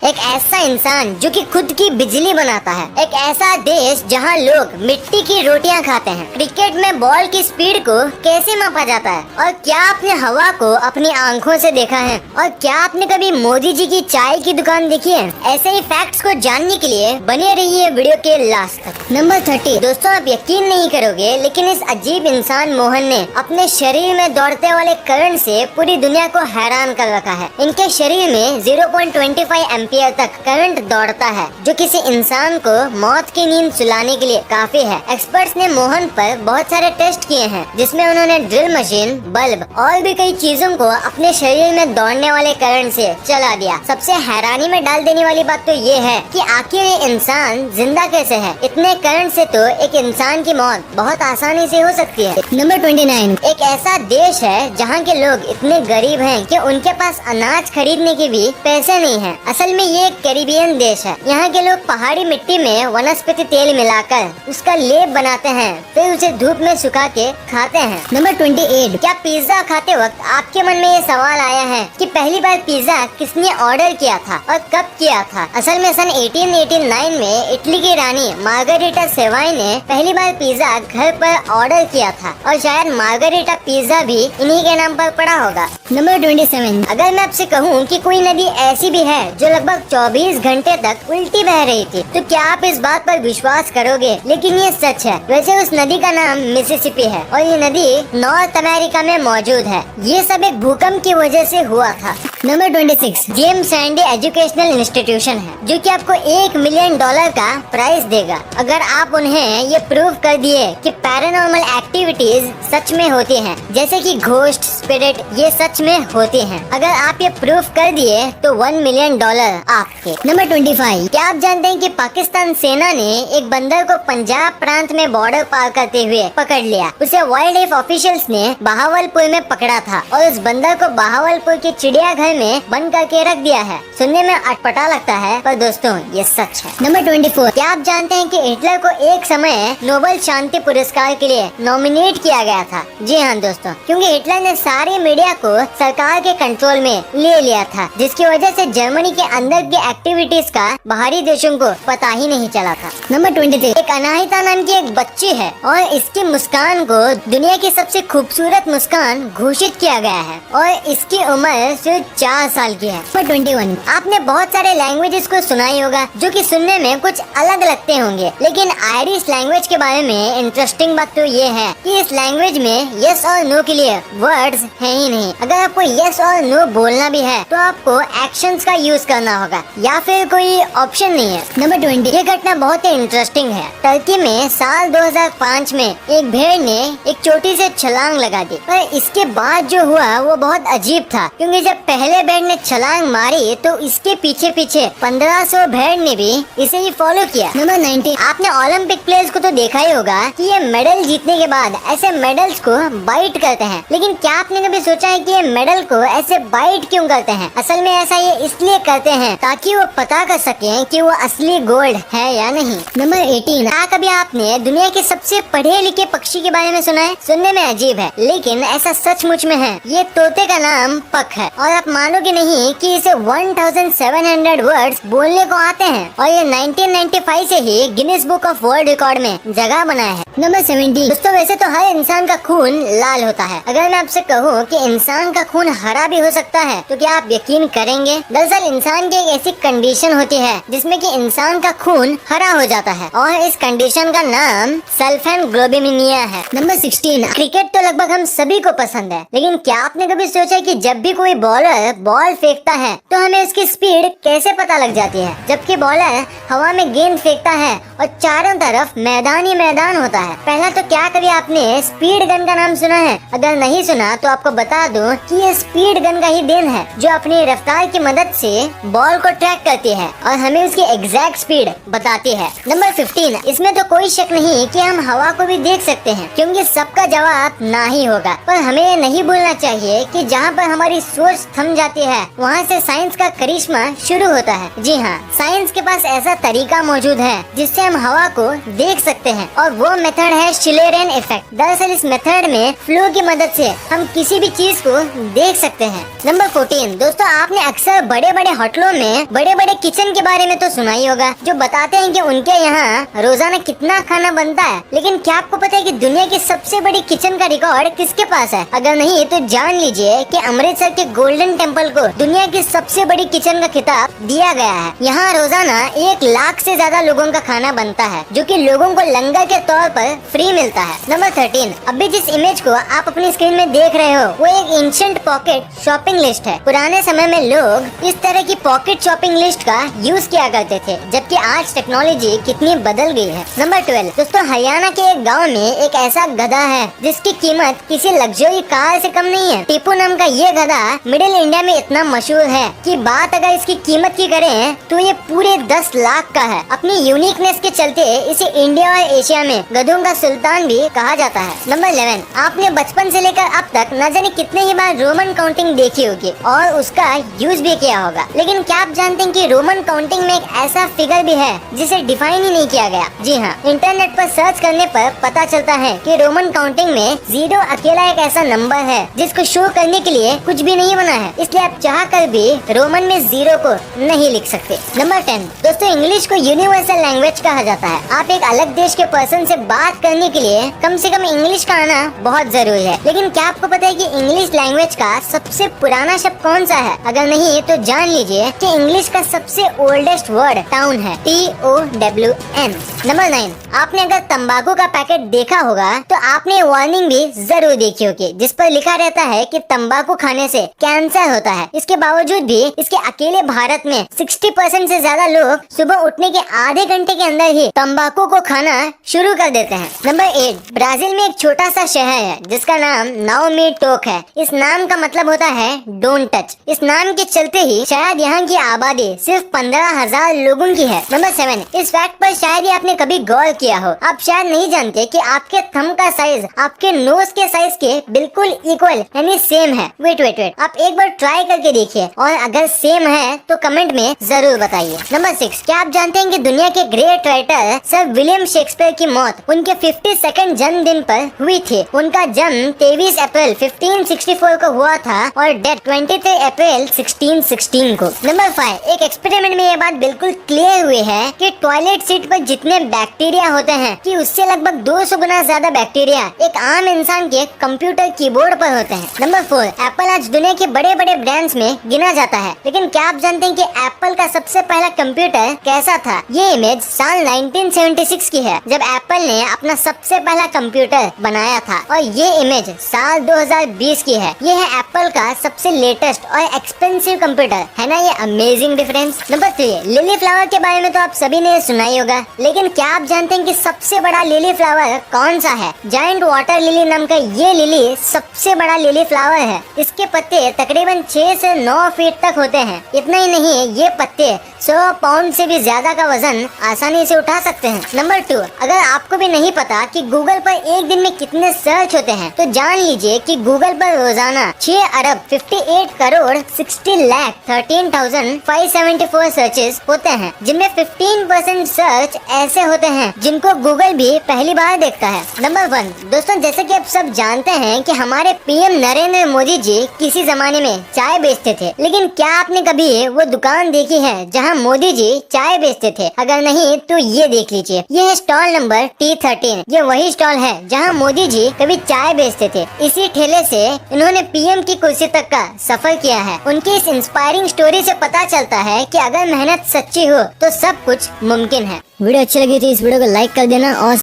एक ऐसा इंसान जो कि खुद की बिजली बनाता है। एक ऐसा देश जहां लोग मिट्टी की रोटियां खाते हैं। क्रिकेट में बॉल की स्पीड को कैसे मापा जाता है? और क्या आपने हवा को अपनी आंखों से देखा है? और क्या आपने कभी मोदी जी की चाय की दुकान देखी है? ऐसे ही फैक्ट्स को जानने के लिए बने रहिए वीडियो के लास्ट तक। नंबर 30। दोस्तों, आप यकीन नहीं करोगे, लेकिन इस अजीब इंसान मोहन ने अपने शरीर में दौड़ते वाले करंट से पूरी दुनिया को हैरान कर रखा है। इनके शरीर में 0.25 एम्पियर तक करंट दौड़ता है, जो किसी इंसान को मौत की नींद सुलाने के लिए काफी है। एक्सपर्ट्स ने मोहन पर बहुत सारे टेस्ट किए हैं, जिसमें उन्होंने ड्रिल मशीन, बल्ब और भी कई चीजों को अपने शरीर में दौड़ने वाले करंट से चला दिया। सबसे हैरानी में डाल देने वाली बात तो ये है कि आखिर ये इंसान जिंदा कैसे है? इतने करंट से तो एक इंसान की मौत बहुत आसानी से हो सकती है। नंबर 29। एक ऐसा देश है जहाँ के लोग इतने गरीब हैं कि उनके पास अनाज खरीदने के भी पैसे नहीं है। असल में ये एक कैरिबियन देश है। यहाँ के लोग पहाड़ी मिट्टी में वनस्पति तेल मिलाकर उसका लेप बनाते हैं, फिर उसे धूप में सुखा के खाते हैं। नंबर 28। क्या पिज्जा खाते वक्त आपके मन में ये सवाल आया है कि पहली बार पिज्जा किसने ऑर्डर किया था और कब किया था? असल में सन 1889 में इटली की रानी मार्गरेटा सेवाई ने पहली बार पिज्जा घर पर ऑर्डर किया था, और शायद मार्गरेटा पिज्जा भी इन्हीं के नाम पर पड़ा होगा। नंबर 27। अगर मैं आपसे कहूँ कि कोई नदी ऐसी भी है जो लगभग 24 घंटे तक उल्टी बह रही थी, तो क्या आप इस बात पर विश्वास करोगे? लेकिन ये सच है। वैसे उस नदी का नाम मिसिसिपी है, और ये नदी नॉर्थ अमेरिका में मौजूद है। ये सब एक भूकंप की वजह से हुआ था। Number 26। James Randy educational institution है, जो कि आपको $1 मिलियन का प्राइज देगा अगर आप उन्हें ये प्रूव कर दिए कि पैरानॉर्मल एक्टिविटीज सच में होती हैं, जैसे कि घोस्ट, स्पिरिट, ये सच में होती हैं। अगर आप ये प्रूफ कर दिए तो $1 मिलियन आपके। नंबर 25। क्या आप जानते हैं कि पाकिस्तान सेना ने एक बंदर को पंजाब प्रांत में बॉर्डर पार करते हुए पकड़ लिया? उसे वाइल्ड लाइफ ऑफिशियल्स ने बहावलपुर में पकड़ा था, और उस बंदर को बहावलपुर के चिड़ियाघर में बंद करके रख दिया है। सुनने में अटपटा लगता है, पर दोस्तों ये सच है। नंबर 24। क्या आप जानते हैं कि हिटलर को एक समय नोबेल शांति पुरस्कार के लिए नॉमिनेट किया गया था? जी हाँ दोस्तों, क्योंकि हिटलर ने सारी मीडिया को सरकार के कंट्रोल में ले लिया था, जिसकी वजह से जर्मनी के अंदर की एक्टिविटीज का बाहरी देशों को पता ही नहीं चला था। नंबर 23। एक अनाहिता नाम की एक बच्ची है, और इसकी मुस्कान को दुनिया की सबसे खूबसूरत मुस्कान घोषित किया गया है, और इसकी उम्र सिर्फ 4 साल की है। नंबर 21। आपने बहुत सारे लैंग्वेजेस को सुना ही होगा जो कि सुनने में कुछ अलग लगते होंगे, लेकिन आयरिश लैंग्वेज के बारे में इंटरेस्टिंग बात तो ये है कि इस लैंग्वेज में यस और नो के लिए वर्ड्स है ही नहीं। अगर आपको यस और नो बोलना भी है तो आपको एक्शंस का यूज करना होगा, या फिर कोई ऑप्शन नहीं है। नंबर 20। ये घटना बहुत ही इंटरेस्टिंग है। टर्की में साल 2005 में एक भेड़ ने एक चोटी से छलांग लगा दी, और इसके बाद जो हुआ वो बहुत अजीब था, क्योंकि जब पहले भेड़ ने छलांग मारी तो इसके पीछे पीछे 1500 भेड़ ने भी इसे ही फॉलो किया। नंबर 19। आपने ओलंपिक प्लेयर्स को तो देखा ही होगा कि ये मेडल जीतने के बाद ऐसे मेडल्स को बाइट करते हैं, लेकिन क्या आपने कभी सोचा है कि ये मेडल को ऐसे बाइट क्यों करते हैं? असल में ऐसा ये इसलिए करते हैं ताकि वो पता कर सके कि वो असली गोल्ड है या नहीं। नंबर 18। क्या कभी आपने दुनिया के सबसे पढ़े लिखे पक्षी के बारे में सुना है? सुनने में अजीब है, लेकिन ऐसा सचमुच में है। ये तोते का नाम पक है, और आप मानोगे नहीं कि इसे 1700 वर्ड्स बोलने को आते हैं, और ये 1995 से ही Guinness Book of World Record में जगह बनाया है। नंबर 17। दोस्तों, वैसे तो हर इंसान का खून लाल होता है। अगर मैं आपसे कहूँ कि इंसान का खून हरा भी हो सकता है, तो क्या आप यकीन करेंगे? दरअसल इंसान की एक ऐसी कंडीशन होती है जिसमें कि इंसान का खून हरा हो जाता है, और इस कंडीशन का नाम सल्फेनग्लोबिनिमिया है। नंबर 16। क्रिकेट तो लगभग हम सभी को पसंद है, लेकिन क्या आपने कभी सोचा कि जब भी कोई बॉलर बॉल फेंकता है तो हमें उसकी स्पीड कैसे पता लग जाती है? जबकि बॉलर हवा में गेंद फेंकता है और चारों तरफ मैदान ही मैदान होता है। पहला तो क्या कभी आपने स्पीड गन का नाम सुना है? अगर नहीं सुना तो आपको बता दूं कि ये स्पीड गन का ही देन है, जो अपनी रफ्तार की मदद से बॉल को ट्रैक करती है और हमें उसकी एग्जैक्ट स्पीड बताती है। नंबर 15। इसमें तो कोई शक नहीं कि हम हवा को भी देख सकते हैं, क्योंकि सबका जवाब ना ही होगा। पर हमें ये नहीं भूलना चाहिए कि जहाँ पर हमारी सोच थम जाती है, वहाँ से साइंस का करिश्मा शुरू होता है। जी हाँ, साइंस के पास ऐसा तरीका मौजूद है जिससे हम हवा को देख सकते हैं, और वो मेथड है शिलेरियन इफेक्ट। दरअसल इस मेथड में फ्लो की मदद से हम किसी भी चीज को देख सकते हैं। नंबर 14। दोस्तों, आपने अक्सर बड़े बड़े होटलों में बड़े बड़े किचन के बारे में तो सुना ही होगा, जो बताते हैं कि उनके यहाँ रोजाना कितना खाना बनता है। लेकिन क्या आपको पता है कि दुनिया की सबसे बड़ी किचन का रिकॉर्ड किसके पास है? अगर नहीं तो जान लीजिए कि अमृतसर के गोल्डन टेम्पल को दुनिया की सबसे बड़ी किचन का खिताब दिया गया है। यहाँ रोजाना 1 लाख से ज्यादा लोगों का खाना बनता है, जो कि लोगों को लंगर के तौर पर फ्री मिलता है। नंबर 13, अभी जिस इमेज को आप अपनी स्क्रीन में देख रहे हो वो एक एंशिएंट पॉकेट शॉपिंग लिस्ट है। पुराने समय में लोग इस तरह की पॉकेट शॉपिंग लिस्ट का यूज किया करते थे, जबकि आज टेक्नोलॉजी कितनी बदल गई है। नंबर 12, दोस्तों हरियाणा के एक गाँव में एक ऐसा गधा है जिसकी कीमत किसी लग्जरी कार से कम नहीं है। टीपू नाम का ये गधा मिडिल इंडिया में इतना मशहूर है कि बात अगर इसकी कीमत की करें तो ये पूरे 10 लाख का है। अपनी यूनिकनेस के चलते इसे इंडिया और एशिया में गधों का सुल्तान भी कहा जाता है। नंबर 11, आपने बचपन से लेकर अब तक न जाने कितने ही बार रोमन काउंटिंग देखी होगी और उसका यूज भी किया होगा। लेकिन क्या आप जानते हैं कि रोमन काउंटिंग में एक ऐसा फिगर भी है जिसे डिफाइन ही नहीं किया गया? जी हाँ, इंटरनेट पर सर्च करने पर पता चलता है कि रोमन काउंटिंग में 0 अकेला एक ऐसा नंबर है जिसको शो करने के लिए कुछ भी नहीं बना है, इसलिए आप चाह कर भी रोमन में 0 को नहीं लिख सकते। नंबर 10, दोस्तों इंग्लिश को यूनिवर्सल लैंग्वेज कहा जाता है। आप एक अलग देश के पर्सन से बात करने के लिए कम से कम इंग्लिश का आना बहुत जरूरी है। लेकिन क्या आपको पता है कि इंग्लिश लैंग्वेज का सबसे पुराना शब्द कौन सा है? अगर नहीं तो जान लीजिए कि इंग्लिश का सबसे ओल्डेस्ट वर्ड टाउन है, TOWN। नंबर 9, आपने अगर तंबाकू का पैकेट देखा होगा तो आपने वार्निंग भी जरूर देखी होगी, जिस पर लिखा रहता है कि तंबाकू खाने से कैंसर होता है। इसके बावजूद भी इसके अकेले भारत में 60% से ज्यादा लोग सुबह उठने के आधे घंटे के अंदर ही तंबाकू को खाना शुरू कर देते हैं। नंबर 8, ब्राजील में एक छोटा सा शहर है जिसका नाम नाओमी टोक है। इस नाम का मतलब होता है डोंट टच। इस नाम के चलते ही शायद यहाँ की आबादी सिर्फ 15,000 लोगों की है। नंबर 7, इस फैक्ट पर शायद ही आपने कभी गौर किया हो। आप शायद नहीं जानते कि आपके थंब का साइज आपके नोज के साइज के बिल्कुल इक्वल यानी सेम है। वेट, आप एक बार ट्राई करके देखिए और अगर सेम है तो कमेंट में जरूर बताइए। नंबर 6, क्या आप जानते हैं कि दुनिया के great writer sir William Shakespeare की मौत उनके 52nd जन्मदिन पर हुई थी। उनका जन्म 23 अप्रैल 1564 को हुआ था और डेथ 23 अप्रैल 1616 को। नंबर 5, एक एक्सपेरिमेंट में ये बात बिल्कुल क्लियर हुई है कि टॉयलेट सीट पर जितने बैक्टीरिया होते हैं कि उससे लगभग 200 गुना ज्यादा बैक्टीरिया एक आम इंसान के कंप्यूटर कीबोर्ड पर होते हैं। नंबर 4, एप्पल आज दुनिया के बड़े बड़े ब्रांड्स में गिना जाता है। लेकिन क्या आप जानते हैं कि एप्पल का सबसे पहला कंप्यूटर कैसा था? ये इमेज साल 1976 की है, जब एप्पल ने अपना सबसे पहला कंप्यूटर बनाया था, और ये इमेज साल 2020 की है। ये है एप्पल का सबसे लेटेस्ट और एक्सपेंसिव कंप्यूटर, है ना ये amazing difference. Number 3, lily flower के बारे में तो आप सभी ने सुना ही होगा, लेकिन क्या आप जानते हैं कि सबसे बड़ा लिली फ्लावर कौन सा है? जायंट वाटर लिली नाम का ये लिली सबसे बड़ा लिली फ्लावर है। इसके पत्ते तकरीबन 6 से 9 फीट तक होते हैं। इतना ही नहीं, ये पत्ते 100 पाउंड से भी ज्यादा का वजन आसानी से उठा सकते हैं। नंबर 2, अगर आपको भी नहीं पता कि गूगल पर एक दिन में कितने सर्च होते हैं तो जान लीजिए कि गूगल पर रोजाना 6 अरब 58 करोड़ 60 लाख 13,574 सर्चेस होते हैं, जिनमें 15% सर्च ऐसे होते हैं जिनको गूगल भी पहली बार देखता है। नंबर 1, दोस्तों जैसे कि आप सब जानते हैं कि हमारे पीएम नरेंद्र मोदी जी किसी जमाने में चाय बेचते थे, लेकिन क्या आपने कभी वो दुकान देखी है जहां मोदी जी चाय बेचते थे? अगर नहीं तो ये देख लीजिए, ये है स्टॉल नंबर T13। ये वही स्टॉल है जहां मोदी जी कभी चाय बेचते थे। इसी ठेले से इन्होंने पीएम की कुर्सी तक का सफर किया है। उनकी इस इंस्पायरिंग स्टोरी से पता चलता है कि अगर मेहनत सच्ची हो तो सब कुछ मुमकिन है। वीडियो अच्छी लगी तो इस वीडियो को लाइक कर देना और